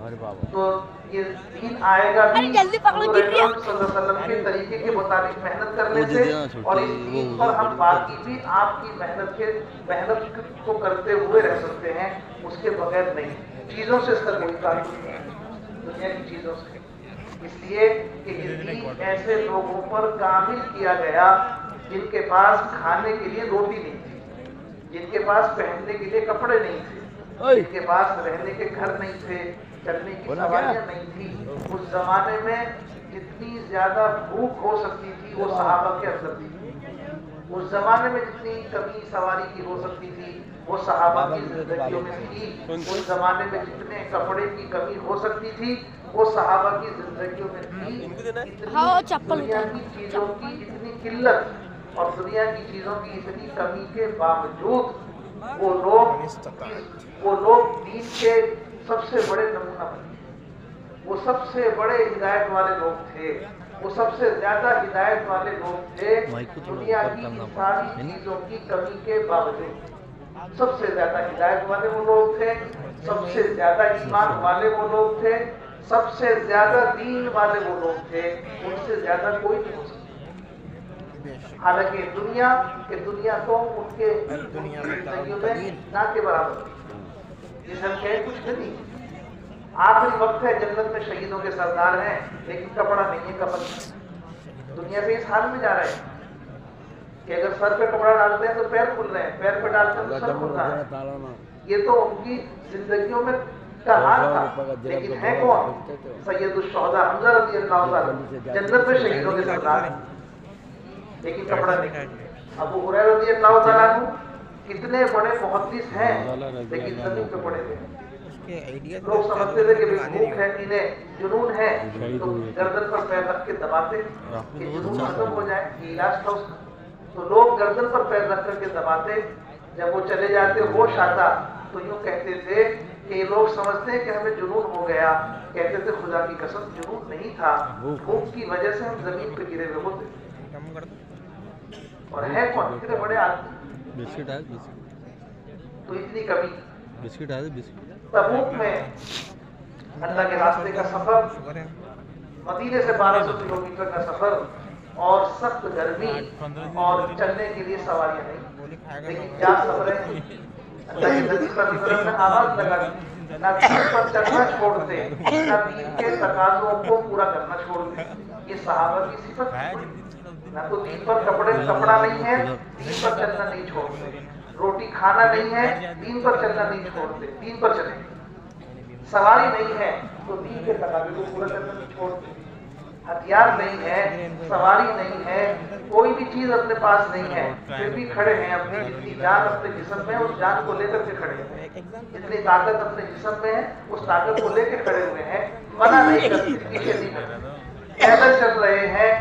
تو یہ دین آئے گا بھی جلدی پکڑو، گر رہی ہے۔ حضور صلی اللہ علیہ وسلم کے طریقے کے مطابق محنت کرنے سے، اور اس دین پر ہم باقی بھی آپ کی محنت کو کرتے ہوئے رہ سکتے ہیں، اس کے بغیر نہیں۔ چیزوں سے اس کا کوئی تعلق نہیں ہے، دنیا کی چیزوں سے، اس لیے کہ یہ دین ایسے لوگوں پر کامل کیا گیا جن کے پاس کھانے کے لیے روٹی نہیں تھی، جن کے پاس پہننے کے لیے کپڑے نہیں تھے، جن کے پاس رہنے کے گھر نہیں تھے، چلنے کی سواریاں نہیں تھی۔ اس زمانے میں جتنی زیادہ بھوک ہو سکتی تھی وہ صحابہ کے اندر تھی، اس زمانے میں جتنی کمی سواری کی ہو سکتی تھی وہ صحابہ کی زندگیوں میں تھی، اس زمانے میں جتنے کپڑے کی کمی ہو سکتی تھی وہ صحابہ کی زندگیوں میں تھی۔ ہاں، چپل دنیا کی چیزوں کی اتنی قلت اور دنیا کی چیزوں کی اتنی کمی کے باوجود وہ لوگ دین کے سب سے بڑے نمونہ بنے، وہ سب سے بڑے ہدایت والے لوگ تھے، وہ سب سے زیادہ ہدایت والے لوگ تھے دنیا کی ساری چیزوں کی کمی کے باوجود۔ سب سے زیادہ ہدایت والے وہ لوگ تھے، سب سے زیادہ ایمان والے وہ لوگ تھے، سب سے زیادہ دین والے وہ لوگ تھے، ان سے زیادہ کوئی نہیں ہو سکتا۔ حالانکہ دنیا تو ان کے زندگیوں میں نہ کے برابر تھی، جس ہم کہیں کچھ نہیں۔ آخری وقت ہے، جنت میں شہیدوں کے سردار ہیں لیکن کپڑا نہیں ہے، کفن۔ دنیا سے اس حال میں جا رہے ہیں کہ اگر سر پہ کپڑا ڈالتے ہیں تو پیر کھل رہے ہیں، پیر پہ ڈالتے ہیں تو سر کھل رہا ہے۔ یہ تو ان کی زندگیوں میں کا حال تھا، لیکن ہے کون؟ سید الشہداء حمزہ رضی اللہ عنہ جنت میں شہیدوں کے سردار ہیں لیکن کپڑا نہیں۔ ابو ہریرہ رضی اللہ تعالیٰ عنہ کتنے بڑے محدث ہیں لیکن زمین پہ پڑے ہوئے ہیں۔ لوگ سمجھتے تھے کہ بھوک ہے، انہیں جنون ہے، تو گردن پر پیر رکھ کے دباتے کہ جنون ختم ہو جائے، یہ علاج تھا اس کا۔ تو لوگ گردن پر پیر رکھ کر کے دباتے، جب وہ چلے جاتے ہوش آتا تو یوں کہتے تھے کہ یہ لوگ سمجھتے ہیں کہ ہمیں جنون ہو گیا، کہتے تھے خدا کی قسم جنون نہیں تھا، بھوک کی وجہ سے ہم زمین پہ گرے ہوئے ہوتے۔ اور ہے کون؟ اتنے بڑے آدمی، تو اتنی کمی۔ تبوک میں اللہ کے راستے کا سفر، مدینے سے 1200 کلومیٹر کا سفر، اور سخت گرمی اور چلنے کے لیے سواریاں نہیں، لیکن کیا سفر ہے۔ اللہ کے نبی صلی اللہ علیہ وسلم نے آواز لگا دی، نہ دین پر چلنا چھوڑتے، نہ دین کے تقاضوں کو پورا کرنا چھوڑتے۔ یہ صحابہ کی صفت ہے، نہ تو دین پر کپڑا نہیں ہے، دین پر چلنا نہیں چھوڑتے، روٹی کھانا نہیں ہے، دین پر چلنا نہیں چھوڑتے، دین پر چلیں۔ سواری نہیں ہے تو دین کے تقاضے کو پورا کرنا نہیں چھوڑتے۔ ہتھیار نہیں ہے، سواری نہیں ہے، کوئی بھی چیز اپنے پاس نہیں ہے، پھر بھی کھڑے ہیں، اپنی جتنی جان اپنے جسم میں اس جان کو لے کر کے کھڑے ہیں، جتنی طاقت اپنے جسم میں ہے اس طاقت کو لے کے کھڑے ہوئے ہیں، منع نہیں کرتے، پیچھے نہیں کرتے۔ پیدل چل رہے ہیں،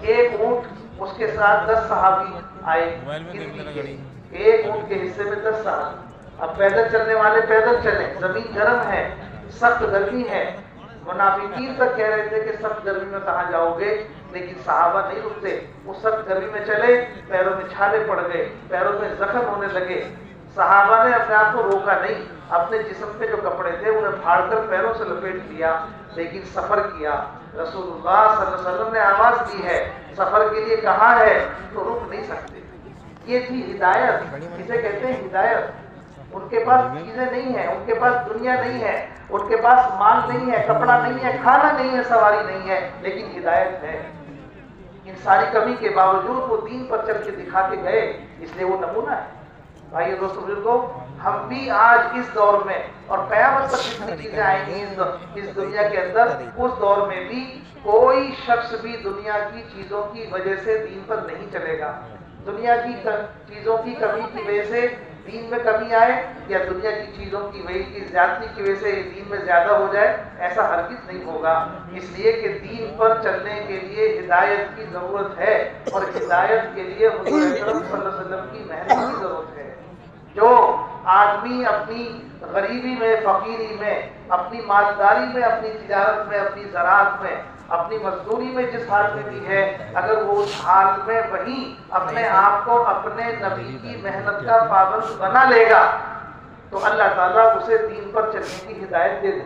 ایک اونٹ اس کے ساتھ 10 صحابی آئے، ایک اونٹ کے حصے میں 10 صحابی۔ اب پیدل چلنے والے پیدل چلیں، زمین گرم ہے، سخت گرمی ہے، منافقین تک کہہ رہے تھے کہ سخت گرمی میں کہاں جاؤ گے، لیکن صحابہ نہیں رکتے، وہ سخت گرمی میں چلے، پیروں میں چھالے پڑ گئے، پیروں میں زخم ہونے لگے، صحابہ نے اپنے آپ کو روکا نہیں، اپنے جسم پہ جو کپڑے تھے انہیں پھاڑ کر پیروں سے لپیٹ لیا، لیکن سفر کیا۔ رسول اللہ صلی اللہ علیہ وسلم نے آواز دی ہے، سفر کے لیے کہا ہے تو رک نہیں سکتے۔ یہ تھی ہدایت، اسے کہتے ہیں ہدایت۔ ان کے پاس چیزیں نہیں ہیں، ان کے پاس دنیا نہیں ہے، ان کے پاس مال نہیں ہے، کپڑا نہیں ہے، کھانا نہیں ہے، سواری نہیں ہے، لیکن ہدایت ہے۔ ان ساری کمی کے باوجود وہ دین پر چل کے دکھا کے گئے، اس لیے وہ نمونہ ہے۔ بھائیو دوستو بزرگو، ہم بھی آج اس دور میں اور قیامت تک جتنی چیزیں آئیں گی اس دنیا کے اندر، اس دور میں بھی کوئی شخص بھی دنیا کی چیزوں کی وجہ سے دین پر نہیں چلے گا۔ دنیا کی چیزوں کی کمی کی وجہ سے دین میں کمی آئے یا دنیا کی چیزوں کی وجہ کی زیادتی کی وجہ سے دین میں زیادہ ہو جائے، ایسا ہرگز نہیں ہوگا۔ اس لیے کہ دین پر چلنے کے لیے ہدایت کی ضرورت ہے، اور ہدایت کے لیے حضور اکرم صلی اللہ علیہ وسلم کی محنت کی ضرورت ہے۔ جو آدمی اپنی غریبی میں، فقیری میں، اپنی مالداری میں، اپنی تجارت میں، اپنی زراعت میں، اپنی مزدوری میں جس حال میں بھی ہے، اگر وہ اس حال میں وہی اپنے آپ کو اپنے نبی کی محنت کا پابند بنا لے گا تو اللہ تعالیٰ اسے دین پر چلنے کی ہدایت دے دے۔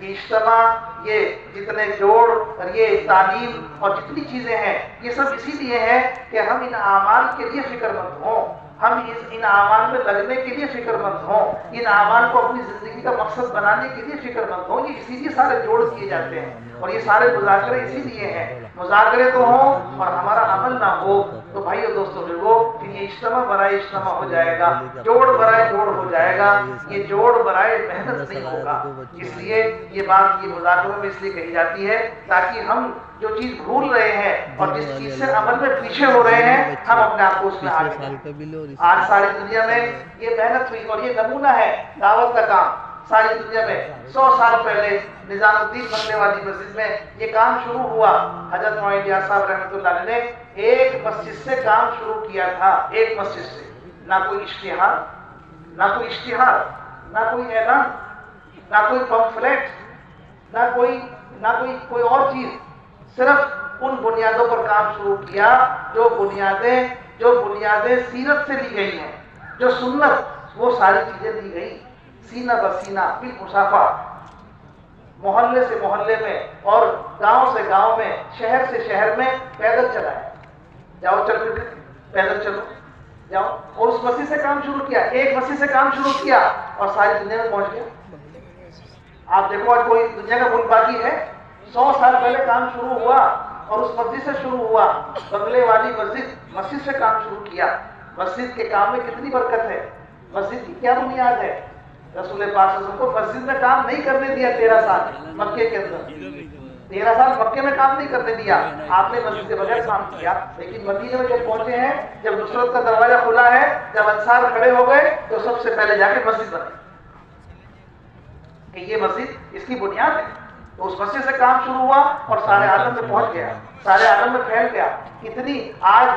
یہ اجتماع، یہ جتنے جوڑ اور یہ تعلیم اور جتنی چیزیں ہیں، یہ سب اسی لیے ہیں کہ ہم ان اعمال کے لیے فکر مند ہوں، ہم ان اعمال میں لگنے کے لیے فکر مند ہوں، ان اعمال کو اپنی زندگی کا مقصد بنانے کے لیے فکر مند ہوں۔ یہ اسی لیے سارے جوڑ کیے جاتے ہیں اور یہ سارے مذاکرے اسی لیے ہیں۔ مذاکرے تو ہوں اور ہمارا عمل نہ ہو تو بھائیو دوستو بزرگو پھر یہ اجتماع برائے اجتماع ہو جائے گا، جوڑ برائے جوڑ ہو جائے گا، یہ جوڑ برائے محنت نہیں ہوگا۔ اس لیے یہ بات یہ مذاکروں میں اس لیے کہی جاتی ہے تاکہ ہم جو چیز بھول رہے ہیں اور جس چیز سے عمل میں پیچھے ہو رہے ہیں، ہم اپنے آپ کو اس میں آگے بڑھائیں۔ آج ساری دنیا میں یہ محنت ہوئی اور یہ نمونہ ہے دعوت کا کام۔ ساری دنیا میں 100 سال پہلے نظام الدین بننے والی مسجد میں یہ کام شروع ہوا۔ حضرت معین یاس صاحب رحمۃ اللہ علیہ نے ایک مسجد سے کام شروع کیا تھا، ایک مسجد سے، نہ کوئی اشتہار، نہ کوئی اعلان، نہ کوئی پمفلیٹ، نہ کوئی اور چیز، صرف ان بنیادوں پر کام شروع کیا جو بنیادیں سیرت سے لی گئی ہیں، جو سنت، وہ ساری چیزیں لی گئی، سینہ بسینہ بالمصافہ، محلے سے محلے میں اور گاؤں سے گاؤں میں، شہر سے شہر میں پیدل چلایا، جاؤ چل کے پیدل چلو جاؤ، اور اس مسجد سے کام شروع کیا، ایک مسجد سے کام شروع کیا اور ساری دنیا میں پہنچ گیا۔ آپ دیکھو آج کوئی دنیا کا ملک باقی ہے؟ 100 سال پہلے کام شروع ہوا اور اس مسجد سے شروع ہوا، بنگلے والی مسجد سے کام شروع کیا۔ مسجد کے کام میں کتنی برکت ہے، مسجد کی کیا بنیاد ہے۔ رسول پاک صلی اللہ علیہ وسلم کو مسجد میں کام نہیں کرنے دیا 13 سال مکے کے اندر، 13 سال مکے میں کام نہیں کرنے دیا، آپ نے مسجد کے بغیر کام کیا۔ لیکن مدینے میں جب پہنچے ہیں، جب نصرت کا دروازہ کھلا ہے، جب انصار کھڑے ہو گئے تو سب سے پہلے جا کے مسجد بنائی کہ یہ مسجد اس کی بنیاد ہے۔ تو اس مسجد سے کام شروع ہوا اور سارے عالم میں پہنچ گیا، سارے عالم میں پھیل گیا۔ کتنی آج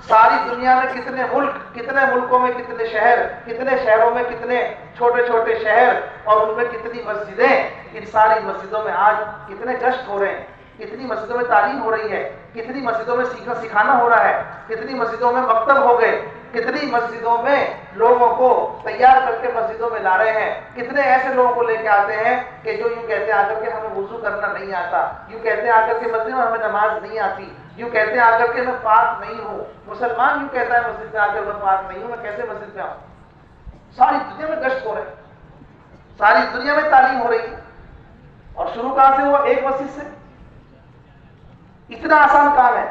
ساری دنیا میں کتنے ملک، کتنے ملکوں میں کتنے شہر، کتنے شہروں میں کتنے چھوٹے چھوٹے شہر اور ان میں کتنی مسجدیں، ان ساری مسجدوں میں آج کتنے گشت ہو رہے ہیں، کتنی مسجدوں میں تعلیم ہو رہی ہے، کتنی مسجدوں میں سیکھنا سکھانا ہو رہا ہے، کتنی مسجدوں میں مکتب ہو گئے، کتنی مسجدوں میں لوگوں کو تیار کر کے مسجدوں میں لا رہے ہیں، کتنے ایسے لوگوں کو لے کے آتے ہیں کہ جو یوں کہتے ہیں آ کر کے ہمیں وضو کرنا نہیں آتا، یوں کہتے ہیں آ کر کے مسجد میں ہمیں نماز نہیں آتی، یوں کہتے ہیں آ کر کے میں پاک نہیں ہوں۔ مسلمان یوں کہتا ہے مسجد میں آ کر میں پاک نہیں ہوں، میں کیسے مسجد میں آؤں؟ ساری دنیا میں گشت ہو رہے ہیں، ساری دنیا میں تعلیم ہو رہی ہے، اور شروع کہاں سے ہوا؟ ایک مسجد سے۔ اتنا آسان کام ہے،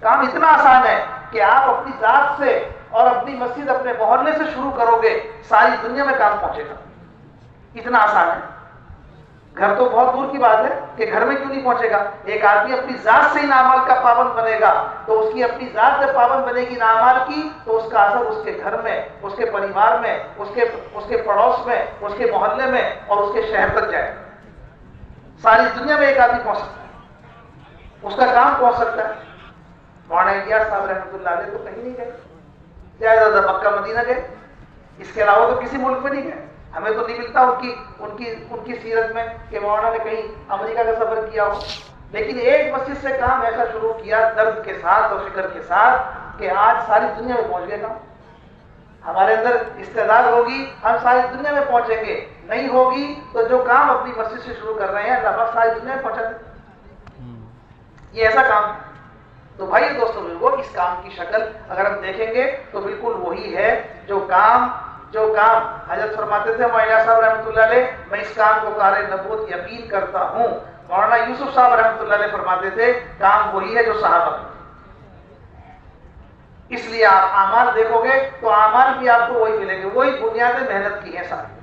کام اتنا آسان ہے کہ آپ اپنی ذات سے اور اپنی مسجد اپنے محلے سے شروع کرو گے، ساری دنیا میں کام پہنچے گا، اتنا آسان ہے۔ گھر تو بہت دور کی بات ہے کہ گھر میں کیوں نہیں پہنچے گا۔ ایک آدمی اپنی ذات سے ان اعمال کا پابند بنے گا تو اس کی اپنی ذات جب پابند بنے گی ان اعمال کی تو اس کا اثر اس کے گھر میں، اس کے پریوار میں، اس کے پڑوس میں، اس کے محلے میں اور اس کے شہر تک جائے گا۔ ساری دنیا میں ایک آدمی پہنچ سکتا ہے، اس کا کام پہنچ سکتا ہے۔ مولانا الیاس صاحب رحمۃ اللہ علیہ تو کہیں نہیں گئے، زیادہ زیادہ مکہ مدینہ گئے، اس کے علاوہ تو کسی ملک میں نہیں گئے۔ ہمیں تو نہیں ملتا ان کی سیرت میں کہ مولانا نے کہیں امریکہ کا سفر کیا ہو، لیکن ایک مسجد سے کام ایسا شروع کیا درد کے ساتھ اور فکر کے ساتھ کہ آج ساری دنیا میں پہنچ گئے کام۔ ہمارے اندر استعداد ہوگی ہم ساری دنیا میں پہنچیں گے، نہیں ہوگی تو جو کام اپنی مسجد سے شروع کر رہے ہیں اللہ پاک ساری دنیا میں پہنچا دیں۔ یہ ایسا کام ہے۔ تو بھائی دوستوں بزرگوں، اس کام کی شکل اگر ہم دیکھیں گے تو بالکل وہی ہے جو کام حضرت فرماتے تھے مولانا صاحب رحمۃ اللہ علیہ، میں اس کام کو کار نبوت یقین کرتا ہوں۔ مولانا یوسف صاحب رحمۃ اللہ علیہ فرماتے تھے کام وہی ہے جو صحابہ کا۔ اس لیے آپ اعمال دیکھو گے تو اعمال بھی آپ کو وہی ملیں گے، وہی بنیادیں محنت کی ہیں ساری،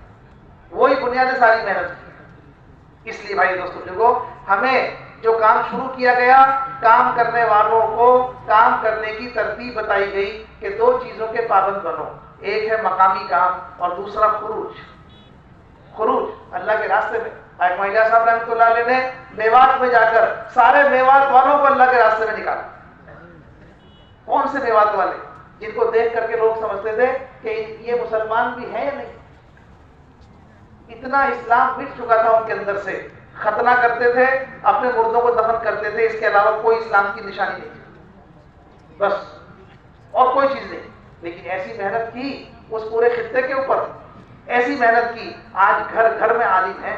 وہی بنیادیں ساری محنت کی ہیں۔ اس لیے بھائی دوستوں بزرگوں، ہمیں جو کام شروع کیا گیا، کام کرنے والوں کو کام کرنے کی ترتیب بتائی گئی کہ 2 چیزوں کے پابند بنو، ایک ہے مقامی کام اور دوسرا خروج اللہ کے راستے میں۔ مولانا صاحب رحمۃ اللہ علیہ نے میوات میں جا کر سارے میوات والوں کو اللہ کے راستے میں نکالا۔ کون سے میوات والے؟ جن کو دیکھ کر کے لوگ سمجھتے تھے کہ یہ مسلمان بھی ہیں یا نہیں، اتنا اسلام مٹ چکا تھا ان کے اندر سے، ختنہ کرتے تھے، اپنے مردوں کو دفن کرتے تھے، اس کے علاوہ کوئی اسلام کی نشانی نہیں تھی، بس اور کوئی چیز نہیں۔ لیکن ایسی محنت کی اس پورے خطے کے اوپر، ایسی محنت کی، آج گھر گھر میں عالم ہیں،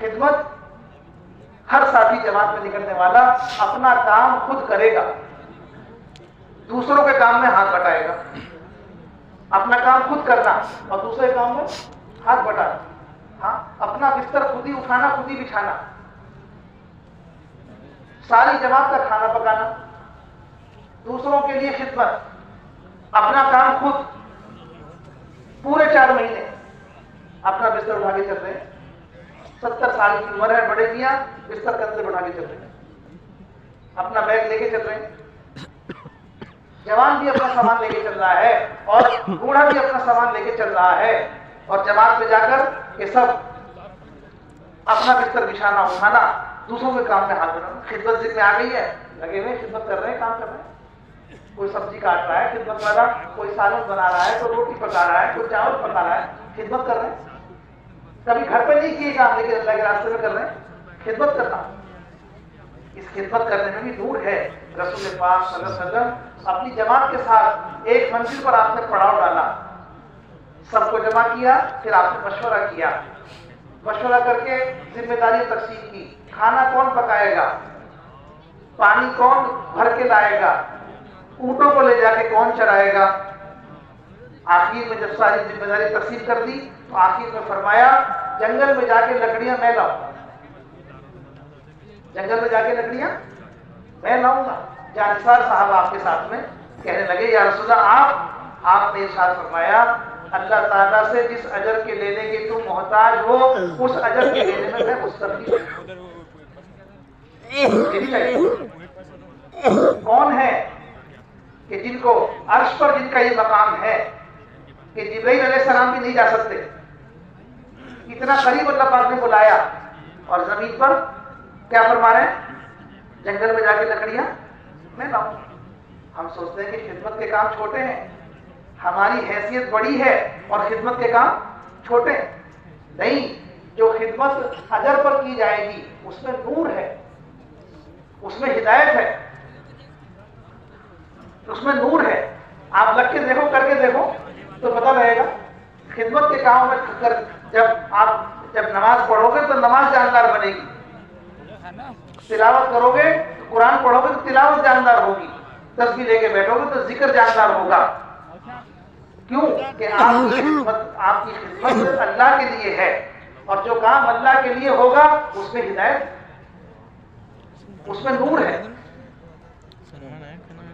خدمت ہر ساتھی جماعت میں نکلنے والا اپنا کام خود کرے گا، دوسروں کے کام میں ہاتھ بٹائے گا. اپنا کام خود کرنا اور دوسرے کام میں ہاتھ بٹانا. ہاں، اپنا بستر خود ہی اٹھانا، خود ہی بچھانا، ساری جماعت کا کھانا پکانا، دوسروں کے لیے خدمت، اپنا کام خود. پورے 4 مہینے اپنا بستر اٹھا کے چل رہے ہیں. 70 سال کی عمر ہے، بڑے میاں بستر کندھے اٹھا کے چل رہے ہیں، اپنا بیگ لے کے چل رہے ہیں. جوان بھی اپنا سامان لے کے چل رہا ہے اور بوڑھا بھی اپنا سامان لے کے چل رہا ہے. اور جماعت میں جا کر یہ سب اپنا بستر بچھانا، اٹھانا، دوسروں کے کام میں ہاتھ بٹانا. خدمت ذکر میں آ گئی ہے، لگے ہوئے خدمت کر رہے ہیں، کام کر رہے ہیں. کوئی سبزی کاٹ رہا ہے خدمت والا، کوئی سالن بنا رہا ہے، کوئی روٹی پکا رہا ہے، کوئی چاول پکا رہا ہے، خدمت کر رہے ہیں. کبھی گھر پہ نہیں کیے کام، لیکن اللہ کے راستے میں کر رہے ہیں. خدمت کرنا، اس خدمت کرنے میں بھی نور ہے. رسول پاک صلی اللہ علیہ وسلم اپنی جماعت کے ساتھ ایک منزل پر آپ نے پڑاؤ ڈالا، سب کو جمع کیا، پھر آپ نے مشورہ کیا. مشورہ کر کے ذمہ داری تقسیم کی. کھانا کون پکائے گا، پانی کون بھر کے لائے گا، اونٹوں کو لے جا کے کون چرائے گا. آخر میں جب ساری ذمہ داری تقسیم کر دی تو آخر میں فرمایا جنگل میں جا کے لکڑیاں میں لاؤں، جنگل میں جا کے لکڑیاں میں لاؤں گا. جانسار صاحب آپ کے ساتھ میں کہنے لگے یا رسول اللہ، آپ نے ارشاد فرمایا اللہ تعالیٰ سے جس اجر کے لینے کے تم محتاج ہو اس اجر کے لینے میں مستقبل کون ہے کہ جن کو عرش پر جن کا یہ مقام ہے کہ جبرائیل علیہ السلام بھی نہیں جا سکتے. اتنا قریب اللہ پاک نے بلایا اور زمین پر کیا فرما رہے ہیں، جنگل میں جا کے لکڑیاں میں لاؤں. ہم سوچتے ہیں کہ خدمت کے کام چھوٹے ہیں، ہماری حیثیت بڑی ہے اور خدمت کے کام چھوٹے ہیں. نہیں، جو خدمت اجر پر کی جائے گی اس میں نور ہے، اس میں ہدایت ہے، اس میں نور ہے. آپ لگ کے دیکھو، کر کے دیکھو تو پتہ رہے گا. خدمت کے کام میں جب نماز پڑھو گے تو نماز جاندار بنے گی، تلاوت کرو گے تو قرآن پڑھو گے تو تلاوت جاندار ہوگی، تسبیح لے کے بیٹھو گے تو ذکر جاندار ہوگا. کیوں کہ آپ کی خدمت اللہ کے لیے ہے، اور جو کام اللہ کے لیے ہوگا اس میں ہدایت، اس میں نور ہے.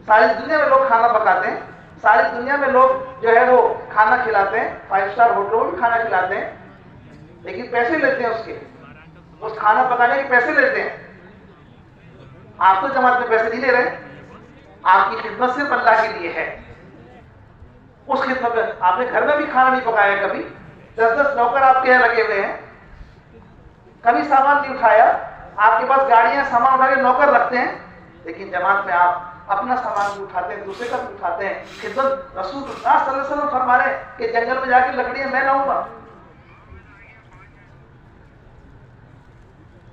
ساری دنیا میں لوگ کھانا پکاتے ہیں، ساری دنیا میں لوگ جو ہے وہ کھانا کھلاتے ہیں، 5 اسٹار ہوٹلوں میں بھی کھانا کھلاتے ہیں، لیکن پیسے لیتے ہیں اس کھانا پکانے کے پیسے لیتے ہیں. آپ تو جماعت میں پیسے نہیں لے رہے، آپ کی خدمت صرف اللہ کے لیے ہے. اس خدمت میں آپ نے گھر میں بھی کھانا نہیں پکایا، کبھی 10 نوکر آپ کے یہاں لگے ہوئے ہیں، کبھی سامان نہیں اٹھایا. آپ کے پاس گاڑیاں سامان اٹھا کے نوکر رکھتے ہیں، لیکن جماعت میں آپ اپنا سامان بھی اٹھاتے ہیں، دوسرے کا بھی اٹھاتے ہیں. خدمت رسول اللہ صلی اللہ علیہ وسلم فرما رہے ہیں کہ جنگل میں جا کے لکڑیاں میں لاؤں گا.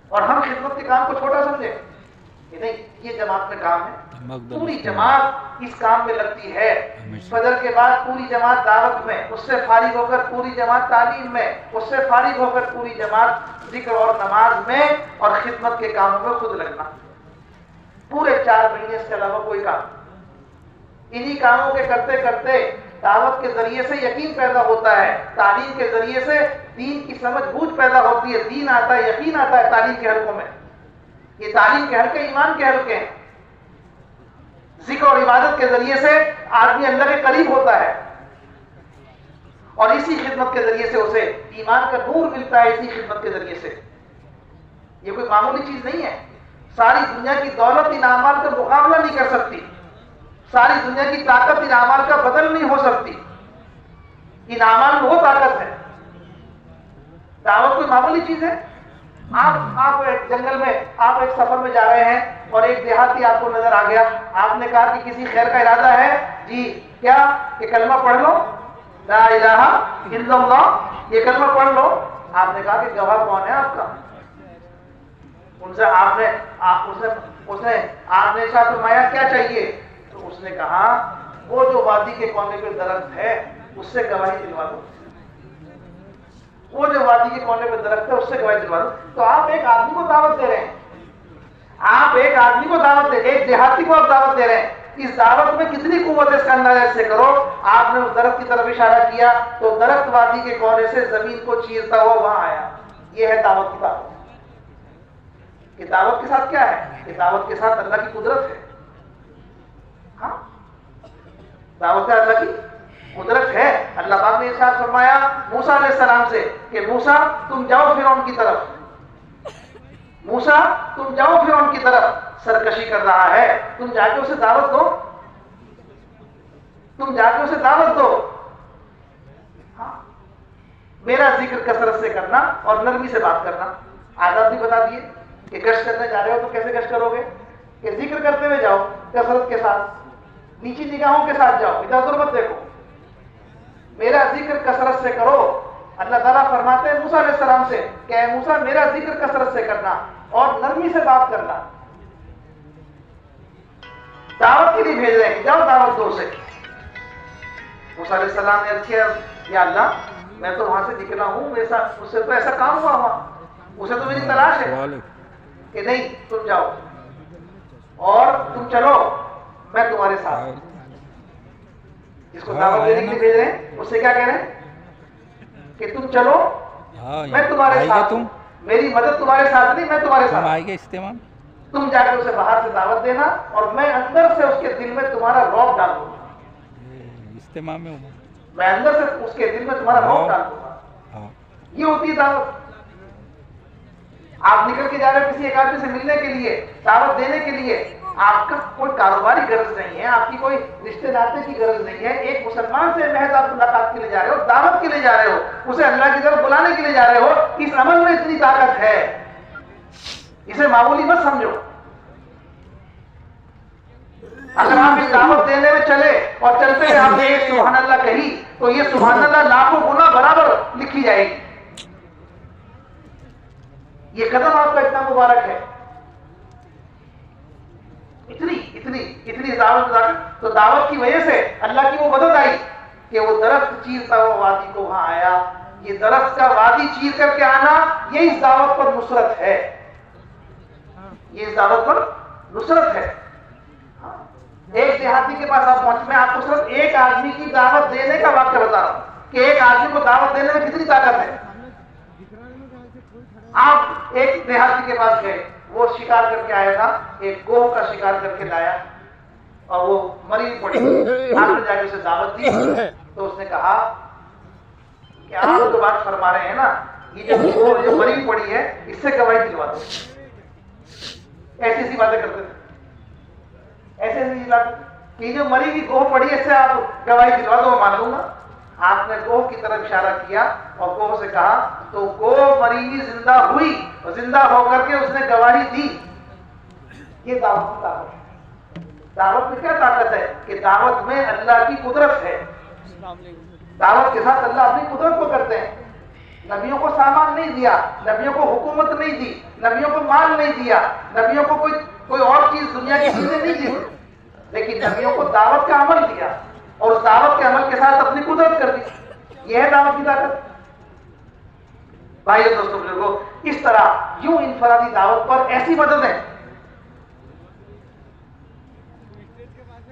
اور ہم خدمت کے کام کو چھوٹا سمجھے کہ نہیں، یہ جماعت میں کام ہے. پوری جماعت اس کام میں لگتی ہے. فجر کے بعد پوری جماعت دعوت میں، اس سے فارغ ہو کر پوری جماعت تعلیم میں، اس سے فارغ ہو کر پوری جماعت ذکر اور نماز میں، اور خدمت کے کاموں میں خود لگنا. پورے 4 مہینے اس کے علاوہ کوئی کام. انہی کاموں کے کرتے کرتے دعوت کے ذریعے سے یقین پیدا ہوتا ہے، تعلیم کے ذریعے سے دین کی سمجھ بوجھ پیدا ہوتی ہے، دین آتا ہے، یقین آتا ہے. تعلیم کے حلقوں میں، یہ تعلیم کے حلقے ایمان کے حلقے ہیں. ذکر اور عبادت کے ذریعے سے آدمی اللہ کے قریب ہوتا ہے، اور اسی خدمت کے ذریعے سے اسے ایمان کا نور ملتا ہے. اسی خدمت کے ذریعے سے یہ کوئی معمولی چیز نہیں ہے. ساری دنیا کی دولت ان اعمال کا مقابلہ نہیں کر سکتی، ساری دنیا کی طاقت ان اعمال کا بدل نہیں ہو سکتی. ان اعمال میں وہ طاقت ہے. دعوت کوئی معمولی چیز ہے. آپ ایک جنگل میں، آپ ایک سفر میں جا رہے ہیں اور ایک دیہاتی آپ کو نظر آ گیا. آپ نے کہا کہ کسی خیر کا ارادہ ہے؟ جی. کیا؟ کہ کلمہ پڑھ لو، لا الہ الا اللہ، یہ کلمہ پڑھ لو. آپ نے کہا کہ گواہ کون ہے آپ کا؟ ان سے آپ نے ارشاد فرمایا کیا چاہیے؟ تو اس نے کہا وہ جو وادی کے کونے پہ درخت ہے اس سے گواہی دلوا دو. وہ جو وادی کے کونے پہ درخت ہے اس سے گواہی دلوا دو. تو آپ ایک آدمی کو دعوت دے رہے ہیں, آپ ایک آدمی کو دعوت دے, ایک دیہاتی کو آپ دعوت دے رہے ہیں. اس دعوت میں کتنی قوت ہے اس کا اندازہ ایسے کرو. آپ نے اس درخت کی طرف اشارہ کیا تو درخت وادی کے کونے سے زمین کو چیرتا ہوا وہاں آیا. یہ ہے دعوت کی دعوت. کہ دعوت کے ساتھ کیا ہے؟ کہ دعوت کے ساتھ اللہ کی قدرت ہے. ہاں, دعوت ہے اللہ کی قدرت ہے. اللہ پاک نے ارشاد فرمایا موسیٰ علیہ السلام سے کہ موسیٰ تم جاؤ فرعون کی طرف, موسیٰ تم جاؤ فرعون کی طرف, سرکشی کر رہا ہے, تم جا کے اسے دعوت دو, تم جا کے اسے دعوت دو. ہاں, میرا ذکر کثرت سے کرنا اور نرمی سے بات کرنا. آداب بھی بتا دیے کہ گشت کرنے جا رہے ہو تو کیسے گشت کرو گے, کہ ذکر کرتے ہوئے جاؤ کثرت کے ساتھ, نیچی نگاہوں کے ساتھ جاؤ, ادھر ادھر مت دیکھو, میرا ذکر کثرت سے کرو. اللہ تعالیٰ فرماتے ہیں موسیٰ علیہ السلام سے کہ اے موسیٰ میرا ذکر کثرت سے کرنا اور نرمی سے بات کرنا. دعوت کے لیے بھیج رہے ہیں, جاؤ دعوت دو سے. موسیٰ علیہ السلام نے عرض کیا یا اللہ میں تو وہاں سے نکلا ہوں, میرے ساتھ اس سے تو ایسا کام ہوا وہاں, اسے تو میری تلاش ہے. کہ نہیں تم جاؤ اور تم چلو, میں تمہارے ساتھ. جس کو دعوت دینے کے لیے بھیج رہے ہیں اس سے کیا کہہ رہے ہیں کہ تم چلو میں تمہارے ساتھ ہوں, میری مدد تمہارے ساتھ نہیں, میں تمہارے ساتھ آئے گا اجتماع. تم جا کے اسے باہر سے دعوت دینا اور میں اندر سے اس کے دل میں تمہارا رعب ڈال دوں گا. اجتماع میں میں اندر سے اس کے دل میں تمہارا رعب ڈال دوں گا. یہ ہوتی ہے دعوت. آپ نکل کے جا رہے ہو کسی ایک آدمی سے ملنے کے لیے, دعوت دینے کے لیے, آپ کا کوئی کاروباری غرض نہیں ہے, آپ کی کوئی رشتے ناطے کی غرض نہیں ہے, ایک مسلمان سے محض آپ ملاقات کے لیے جا رہے ہو, دعوت کے لیے جا رہے ہو, اسے اللہ کی طرف بلانے کے لیے جا رہے ہو. اس عمل میں اتنی طاقت ہے, اسے معمولی مت سمجھو. اگر آپ اس دعوت دینے میں چلے اور چلتے ہوئے آپ نے ایک سبحان اللہ کہی تو یہ سبحان اللہ لاکھوں گنا برابر لکھی جائے گی. یہ قدم آپ کا اتنا مبارک ہے. اتنی دعوت. تو دعوت کی وجہ سے اللہ کی وہ مدد آئی کہ وہ درخت چیرتا ہوا وادی کو وہاں آیا. یہ درخت کا وادی چیر کر کے آنا یہ اس دعوت پر نصرت ہے, یہ اس دعوت پر نصرت ہے. ایک دیہاتی کے پاس آپ پہنچ, میں آپ کو صرف ایک آدمی کی دعوت دینے کا واقعہ بتا رہا ہوں کہ ایک آدمی کو دعوت دینے میں کتنی طاقت ہے. آپ ایک دیہاتی کے پاس گئے, وہ شکار کر کے آیا تھا, ایک گوہ کا شکار کر کے لایا اور وہ مری پڑی. آپ نے جا کے اسے دعوت دی تو اس نے کہا کہ آپ جو بات فرما رہے ہیں نا, یہ جو مری پڑی ہے اس سے گواہی دلوا دو. ایسی باتیں کرتے تھے, ایسے کہ جو مری کی گوہ پڑی ہے اس سے آپ گواہی دلوا دو, میں مان لوں گا. آپ نے گوہ کی طرف اشارہ کیا اور گوہ سے کہا تو گوہ مری زندہ ہوئی اور زندہ ہو کر کے اس نے گواہی دی. یہ دعوت کی طاقت ہے. دعوت میں کیا طاقت ہے کہ دعوت میں اللہ کی قدرت ہے. دعوت کے ساتھ اللہ اپنی قدرت کو کرتے ہیں. نبیوں کو سامان نہیں دیا, نبیوں کو حکومت نہیں دی, نبیوں کو مال نہیں دیا, نبیوں کو کوئی اور چیز دنیا کی چیزیں نہیں دی, لیکن نبیوں کو دعوت کا عمل دیا اور اس دعوت کے عمل کے ساتھ اپنی قدرت کر دی. یہ ہے دعوت کی طاقت. بھائی دوستوں بزرگوں, اس طرح یوں انفرادی دعوت پر ایسی مدد ہے.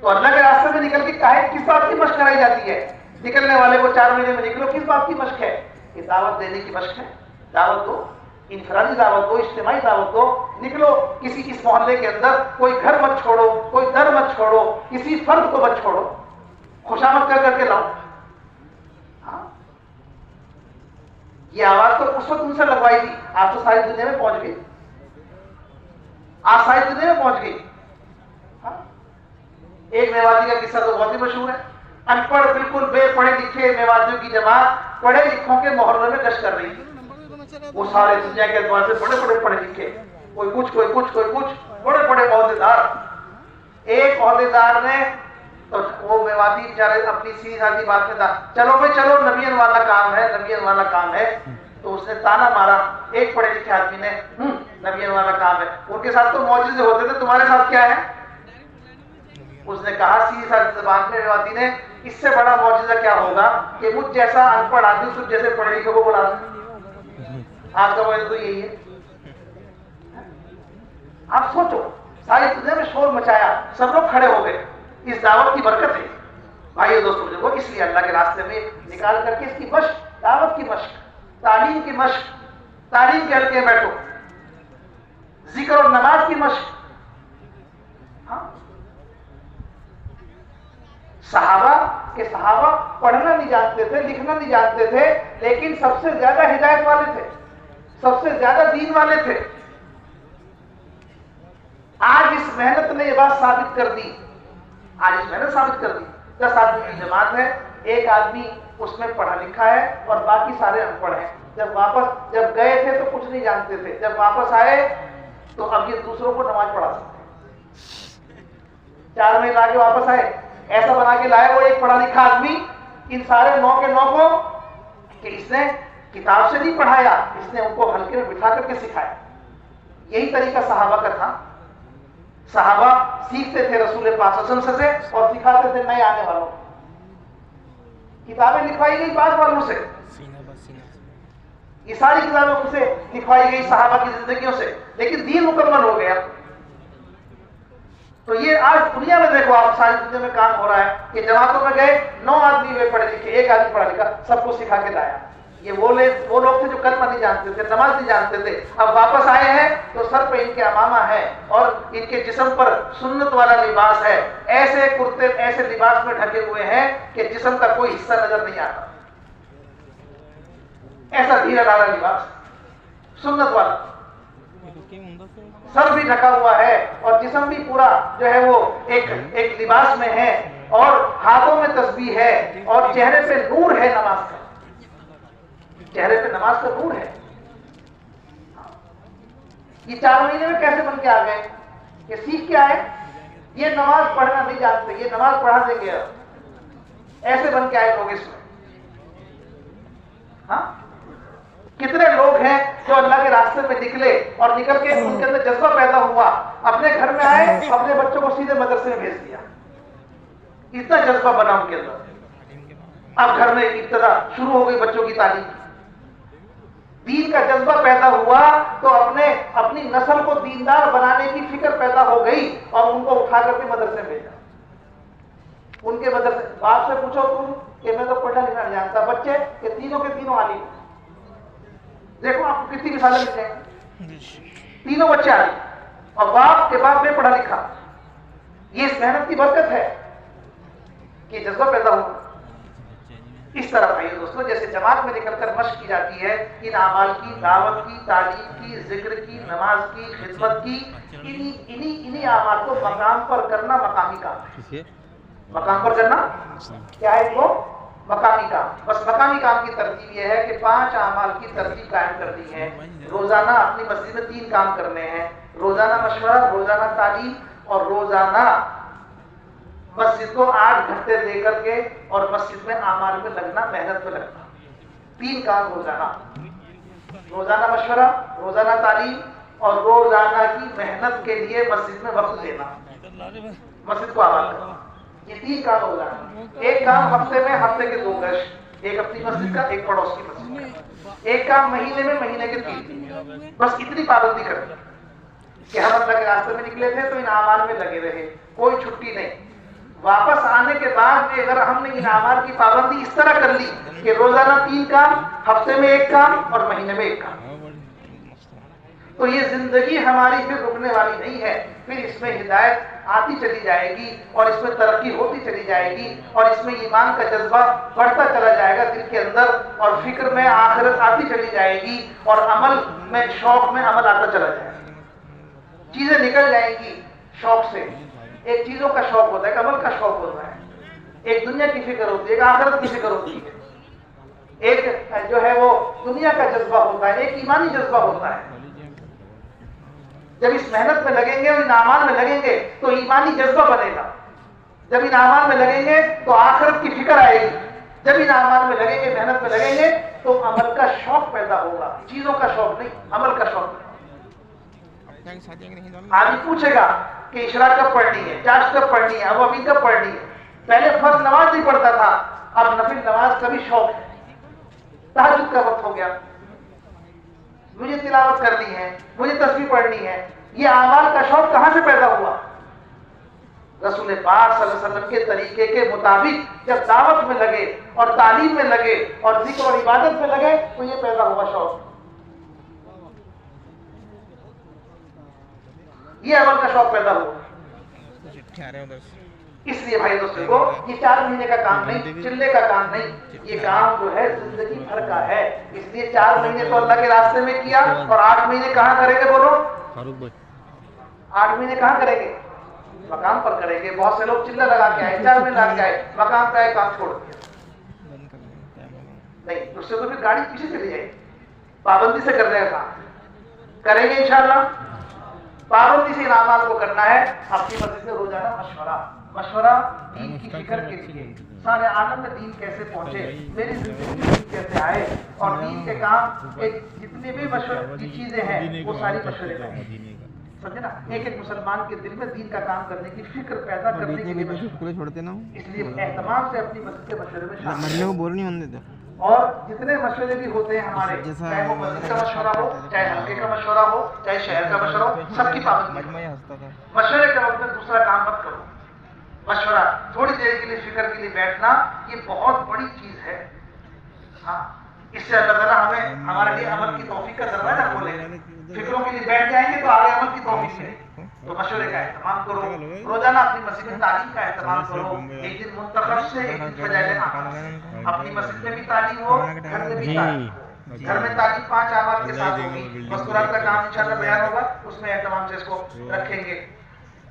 تو اللہ کے راستے میں نکل کے کس بات کی مشق کرائی جاتی ہے؟ نکلنے والے کو 4 مہینے میں نکلو, کس بات کی مشق ہے؟ کہ دعوت دینے کی مشق ہے. دعوت دو, انفرادی دعوت دو, اجتماعی دعوت دو. نکلو کسی اس محلے کے اندر, کوئی گھر مت چھوڑو, کوئی در مت چھوڑو, کسی فرد کو مت چھوڑو, خوشامد کر کے لاؤ. یہ آواز تو اس وقت ان سے لگوائی تھی, آپ تو ساری دنیا میں پہنچ گئی, آپ ساری دنیا میں پہنچ گئی. ایک میوادی کا قصہ تو بہت ہی مشہور ہے. ان پڑھ بالکل بے پڑھے لکھے میوادیوں کی جماعت پڑھے لکھوں کے محرم میں گشت کر رہی تھی. وہ سارے دنیا کے اعتبار سے بڑے بڑے پڑھے لکھے, کوئی کچھ بڑے بڑے عہدیدار. ایک عہدیدار نے تو وہ میوادی بیچارے اپنی سیدھی سادھی بات میں تھا, چلو بھائی چلو, نبیان والا کام ہے, نبیان والا کام ہے. تو اس نے تانا مارا ایک پڑھے لکھے آدمی نے, نبیان والا کام ہے, ان کے ساتھ تو معجزے ہوتے تھے, تمہارے ساتھ کیا ہے؟ اس نے کہا سیدھی سادھی زبان میں میوادی نے, اس سے بڑا معجزہ کیا ہوگا کہ مجھ جیسا ان پڑھ آدمی تم جیسے پڑھے لکھے کو بلا دیں. آج کا وعدہ تو یہی ہے. آپ سوچو, ساری دنیا میں شور مچایا, سب لوگ کھڑے ہو گئے, اس دعوت کی برکت ہے بھائیو دوستوں بزرگوں. اس لیے اللہ کے راستے میں نکال کر کے اس کی مشق, دعوت کی مشق, تعلیم کی مشق, تعلیم کے حلقے میں بیٹھو, ذکر اور نماز کی مشق. ہاں, صحابہ پڑھنا نہیں جانتے تھے, لکھنا نہیں جانتے تھے, لیکن سب سے زیادہ ہدایت والے تھے, سب سے زیادہ دین والے تھے. آج اس محنت نے یہ بات ثابت کر دی, آج اس محنت ثابت کر دی. 10 آدمی کی جماعت ہے, ایک آدمی اس میں پڑھا لکھا ہے اور باقی سارے ان پڑھ ہیں. جب گئے تھے تو کچھ نہیں جانتے تھے, جب واپس آئے تو اب یہ دوسروں کو نماز پڑھا سکتے ہیں. 4 مہینے لا کے واپس آئے, ایسا بنا کے لائے وہ ایک پڑھا لکھا آدمی ان سارے 9 کے 9 کو, کہ اس نے کتاب سے نہیں پڑھایا, اس نے ان کو ہلکے میں بٹھا کر کے سکھایا. یہی طریقہ صحابہ کا تھا. صحابہ سیکھتے تھے رسول پاک صلی اللہ علیہ وسلم سے اور سکھاتے تھے نئے آنے والوں. کتابیں لکھوائی گئی بعد والوں سے, یہ ساری کتابیں ان سے لکھوائی گئی صحابہ کی زندگیوں سے, لیکن دین مکمل ہو گیا. تو یہ آج دنیا میں دیکھو آپ, ساری دنیا میں کام ہو رہا ہے کہ جماعتوں میں گئے 9 آدمی ہوئے پڑھے لکھے, ایک آدمی پڑھا لکھا, سب کو سکھا کے لایا. یہ وہ لوگ تھے جو کلمہ نہیں جانتے تھے, نماز نہیں جانتے تھے. اب واپس آئے ہیں تو سر پہ ان کے امامہ ہے اور ان کے جسم پر سنت والا لباس ہے. ایسے کرتے, ایسے لباس میں ڈھکے ہوئے ہیں کہ جسم کا کوئی حصہ نظر نہیں آتا. ایسا دھیرا ڈالا لباس سنت والا, سر بھی ڈھکا ہوا ہے اور جسم بھی پورا جو ہے وہ ایک لباس میں ہے, اور ہاتھوں میں تسبیح ہے, اور چہرے پہ نور ہے نماز کا, چہرے پہ نماز کا نور ہے. یہ 4 مہینے میں کیسے بن کے آ گئے کہ سیکھ کے آئے؟ یہ نماز پڑھنا نہیں جانتے, یہ نماز پڑھا دیں گے, ایسے بن کے آئے لوگ اس میں. ہاں, کتنے لوگ ہیں جو اللہ کے راستے میں نکلے اور نکل کے ان کے اندر جذبہ پیدا ہوا, اپنے گھر میں آئے, اپنے بچوں کو سیدھے مدرسے میں بھیج دیا. اتنا جذبہ بنا ان کے اندر. اب گھر میں ابتدا شروع ہو گئی بچوں کی تعلیم کی. دین کا جذبہ پیدا ہوا تو اپنی نسل کو دیندار بنانے کی فکر پیدا ہو گئی اور ان کو اٹھا کر کے مدرسے میں بھیجا. ان کے مدرسے, باپ سے پوچھو تم کہ میں تو پڑھنا لکھنا نہیں جانتا, بچے کہ تینوں کے تینوں عالم. دیکھو آپ کو کتنی مثالیں مل جائیں, تینوں بچے عالم اور باپ کے باپ میں پڑھا لکھا. یہ اس محنت کی برکت ہے کہ جذبہ پیدا ہوا. اس طرح بھائی دوستوں, جیسے جماعت میں نکل کر مشق کی جاتی ہے ان اعمال کی, دعوت کی, تعلیم کی, ذکر کی, نماز کی, خدمت کی, انہی اعمال کو مقام پر کرنا مقامی کام ہے. مقام پر کرنا کیا ہے؟ وہ مقامی کام. بس مقامی کام کی ترتیب یہ ہے کہ 5 اعمال کی ترتیب قائم کر دی ہے. روزانہ اپنی مسجد میں 3 کام کرنے ہیں, روزانہ مشورہ, روزانہ تعلیم, اور روزانہ مسجد کو 8 گھنٹے دے کر کے اور مسجد میں اعمال میں لگنا, محنت میں لگنا. 3 کام روزانہ, روزانہ مشورہ, روزانہ تعلیم, اور روزانہ کی محنت کے لیے مسجد میں وقت دینا, مسجد کو آباد کرنا. یہ 3 کام روزانہ. ایک کام ہفتے میں, ہفتے کے 2 گشت, ایک اپنی مسجد کا, ایک پڑوس کی مسجد کا. ایک کام مہینے میں, مہینے کے 3 دن. بس اتنی پابندی کرنی کہ ہم اللہ کے راستے میں نکلے تھے تو ان اعمال میں لگے رہے, کوئی چھٹی نہیں. واپس آنے کے بعد بھی اگر ہم نے ان اعمال کی پابندی اس طرح کر لی کہ روزانہ 3 کام, ہفتے میں 1 کام اور مہینے میں 1 کام, تو یہ زندگی ہماری پھر رکنے والی نہیں ہے. پھر اس میں ہدایت آتی چلی جائے گی اور اس میں ترقی ہوتی چلی جائے گی اور اس میں ایمان کا جذبہ بڑھتا چلا جائے گا دل کے اندر, اور فکر میں آخرت آتی چلی جائے گی اور عمل میں, شوق میں عمل آتا چلا جائے گا. چیزیں نکل جائیں گی شوق سے. ایک چیزوں کا شوق ہوتا ہے, ایک عمل کا شوق ہوتا ہے, ایک دنیا کی فکر ہوتی ہے, ایک آخرت کی فکر ہوتی ہے, ایک جو ہے وہ دنیا کا جذبہ ہوتا ہے, ایک ایمانی جذبہ ہوتا ہے. جب اس محنت میں لگیں گے اور ان اعمال میں لگیں گے تو ایمانی جذبہ بنے گا. جب ان اعمال میں لگیں گے تو آخرت کی فکر آئے گی. جب ان اعمال میں لگیں گے, محنت میں لگیں گے تو عمل کا شوق پیدا ہوگا, چیزوں کا شوق نہیں, عمل کا شوق. آدمی پوچھے گا کہ اشراق کب پڑھنی ہے, چاشت کب پڑھنی ہے, اب ابھی کب پڑھنی ہے. پہلے فرض نماز نہیں پڑھتا تھا, اب نفل نماز کا بھی شوق ہے. تہجد کا وقت ہو گیا, مجھے تلاوت کرنی ہے، مجھے تسبیح پڑھنی ہے. یہ اعمال کا شوق کہاں سے پیدا ہوا؟ رسول پاک صلی اللہ علیہ وسلم کے طریقے کے مطابق جب دعوت میں لگے اور تعلیم میں لگے اور ذکر اور عبادت میں لگے تو یہ پیدا ہوا شوق. یہ عمل کا شوق پیدا ہوا. اس لیے بھائی دوستوں کو یہ 4 مہینے کا کام نہیں، چلنے کا کام نہیں، یہ کام جو ہے زندگی بھر کا ہے. اس لیے 4 مہینے تو اللہ کے راستے میں کیا اور 8 مہینے کہاں کریں گے؟ بولو 8 مہینے کہاں کریں گے؟ مقام پر کریں گے. بہت سے لوگ چلہ لگا کے آئے، 4 مہینے لگ کے آئے، مقام کا ایک کام چھوڑ دیا. نہیں، اس سے تو پھر گاڑی پیچھے چلی جائے. پابندی سے کرنے کا کام کریں گے انشاءاللہ. پابندی سے ان اعمال کو کرنا ہے. اپنی مسجد میں روزانہ مشورہ دین کی فکر کے لیے، سارے عالم میں دین کیسے پہنچے، میری زندگی میں دین کیسے آئے، اور دین کے کام ایک جتنے بھی مشورے کی چیزیں ہیں وہ ساری مشورے ہیں. سمجھے نا؟ ایک ایک مسلمان کے دل میں دین کا کام کرنے کی فکر پیدا کرنے کے لیے چھوڑتے نا، اس لیے اہتمام سے اپنی مسجد کے مشورے میں شامل مرنے کو بور نہیں ہونے دیتے. اور جتنے مشورے بھی ہوتے ہیں ہمارے، چاہے وہ مسجد کا مشورہ ہو، چاہے حلقے کا مشورہ ہو، چاہے شہر کا مشورہ ہو، سب کی پابندی. مشورے کے وقت میں دوسرا کام مت کرو. مشورہ تھوڑی دیر کے لیے فکر کے لیے بیٹھنا یہ بہت بڑی چیز ہے. ہاں، اس سے اللہ تعالیٰ ہمیں ہمارے لیے عمل کی توفیق کا دروازہ کھولے. فکروں کے لیے بیٹھ جائیں گے تو آگے عمل کی توفیق ملے. تو مشورے کا اہتمام کرو. روزانہ اپنی مسجد میں تعلیم کا اہتمام کرو. ایک دن منتخب سے ایک دن فجائل اعمال. اپنی مسجد میں بھی تعلیم ہو، گھر میں بھی تعلیم. گھر میں تعلیم 5 اعمال کے ساتھ ہوگی. مذکورات کا کام انشاءاللہ بیان ہوگا، اس میں اہتمام سے اس کو رکھیں گے.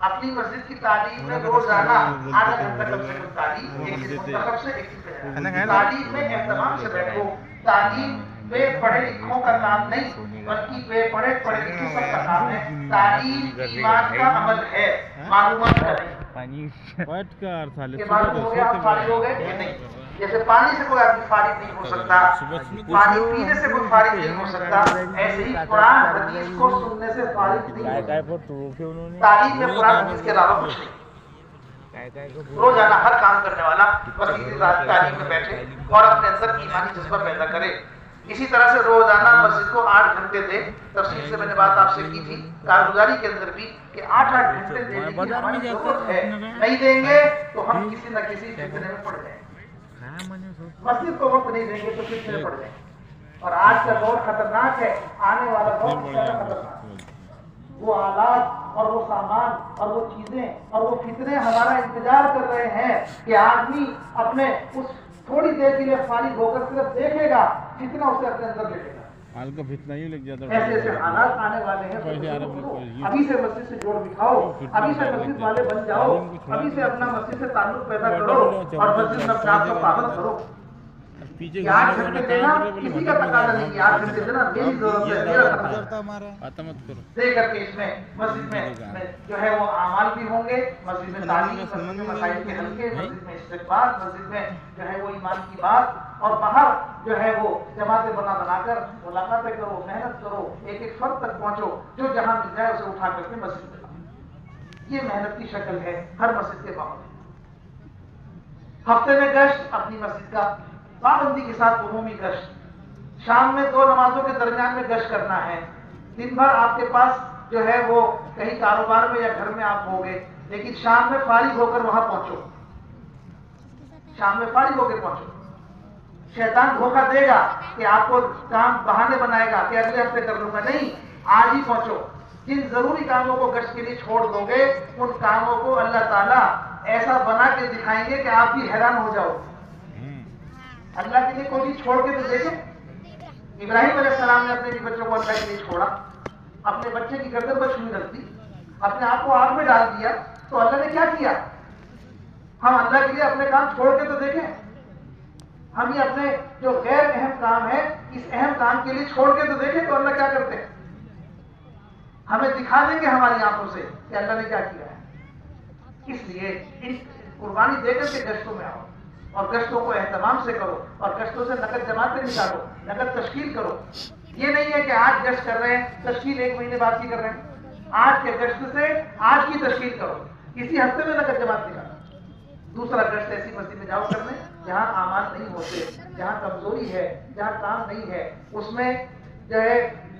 اپنی مسجد کی تعلیم میں روزانہ آدھا گھنٹہ کم سے کم تعلیم، ایک دن منتخب سے ایک دن تعلیم میں اہتمام سے بیٹھو. تعلیم بے پڑھے لکھوں کا کام نہیں بلکہ بے پڑھے لکھوں سب کا کام ہے. تعلیم ایمان کا عمل ہے، معلومات کا نہیں. یہ معلوم ہو گیا آپ فارغ ہو گئے کہ نہیں؟ جیسے پانی سے کوئی آدمی فارغ نہیں ہو سکتا، پانی پینے سے کوئی فارغ نہیں ہو سکتا، ایسے ہی قرآن حدیث کو سننے سے فارغ نہیں ہو سکتا. تعلیم میں قرآن حدیث کے علاوہ کچھ نہیں. روزانہ ہر کام کرنے والا بس اسی تعلیم میں بیٹھے اور اپنے اندر ایمانی جذبہ پیدا کرے. اسی طرح سے روزانہ مسجد کو 8 گھنٹے دے. تفصیل سے میں نے بات آپ سے کی تھی کارگزاری کے اندر بھی کہ 8 گھنٹے دینے کی ہماری ضرورت ہے. نہیں دیں گے تو ہم کسی نہ کسی فتنے میں پڑ جائیں. مسجد کو وقت نہیں دیں گے تو فتنے میں پڑ جائیں. اور آج کا دور خطرناک ہے، آنے والا دور زیادہ خطرناک ہے. وہ آلات اور وہ سامان اور وہ چیزیں اور وہ فتنے ہمارا انتظار کر رہے ہیں کہ آدمی اپنے اس تھوڑی دیر کے لیے فارغ ہو کر صرف دیکھے گا، فتنہ اسے اپنے اندر لے گا. ایسے ایسے حالات آنے والے ہیں. ابھی سے مسجد سے جوڑ بٹھاؤ، ابھی سے مسجد والے بن جاؤ، ابھی سے اپنا مسجد سے تعلق پیدا کرو اور مسجد میں اپنے آپ کو پابند کرو. 8 گھنٹے دینا کسی کا تقاضا نہیں ہے. 8 گھنٹے دینا میری ضرورت ہے، میرا تقاضا دے کر کے اس میں مسجد میں جو ہے وہ اعمال بھی ہوں گے. مسجد میں تعلیم، مسجد میں مسائل کے حلقے، مسجد میں استقبال، مسجد میں جو ہے وہ ایمان کی بات، اور باہر جو ہے وہ جماعتیں بنا کر ملاقاتیں کرو، محنت کرو، ایک ایک فرد تک پہنچو، جو جہاں مل جائے اسے اٹھا کر کے مسجد میں لاؤ. یہ محنت کی شکل ہے ہر مسجد کے ماحول میں. ہفتے میں گشت اپنی مسجد کا پابندی کے ساتھ عمومی گشت. شام میں 2 نمازوں کے درمیان میں گشت کرنا ہے. دن بھر آپ کے پاس جو ہے وہ کہیں کاروبار میں یا گھر میں آپ ہو گئے، لیکن شام میں فارغ ہو کر وہاں پہنچو. شام میں فارغ ہو کے پہنچو. شیطان دھوکہ دے گا کہ آپ کو کام بہانے بنائے گا کہ اگلے ہفتے کر لوں گا. نہیں، آج ہی پہنچو. جن ضروری کاموں کو گشت کے لیے چھوڑ دو گے ان کاموں کو اللہ تعالیٰ ایسا بنا کے دکھائیں گے کہ آپ بھی حیران ہو جاؤ. اللہ کے لیے کوئی چیز چھوڑ کے تو دیکھیں. ابراہیم علیہ السلام نے اپنے بچوں کو اللہ کے لیے چھوڑا، اپنے بچے کی گردن پر چھری رکھ دی، اپنے آپ کو آگ میں ڈال دیا، تو اللہ نے کیا کیا؟ ہم اللہ کے لیے اپنے کام چھوڑ کے تو دیکھیں. ہم یہ اپنے جو غیر اہم کام ہے اس اہم کام کے لیے چھوڑ کے تو دیکھیں تو اللہ کیا کرتے ہیں. ہمیں دکھا دیں گے ہماری آنکھوں سے کہ اللہ نے کیا کیا ہے. اس لیے ان قربانی دے کر کے گشتوں میں آؤ اور گشتوں کو اہتمام سے کرو اور گشتوں سے نقد جماعتیں نکالو، نقد تشکیل کرو. یہ نہیں ہے کہ آج گشت کر رہے ہیں تشکیل 1 مہینے بعد کی کر رہے ہیں. آج کے گشت سے آج کی تشکیل کرو، اسی ہفتے میں نقد جماعت نکالو. دوسرا گشت ایسی مسجد میں جاؤ کرنے جہاں اعمال نہیں ہوتے، جہاں کمزوری ہے، جہاں کام نہیں ہے. اس میں جو ہے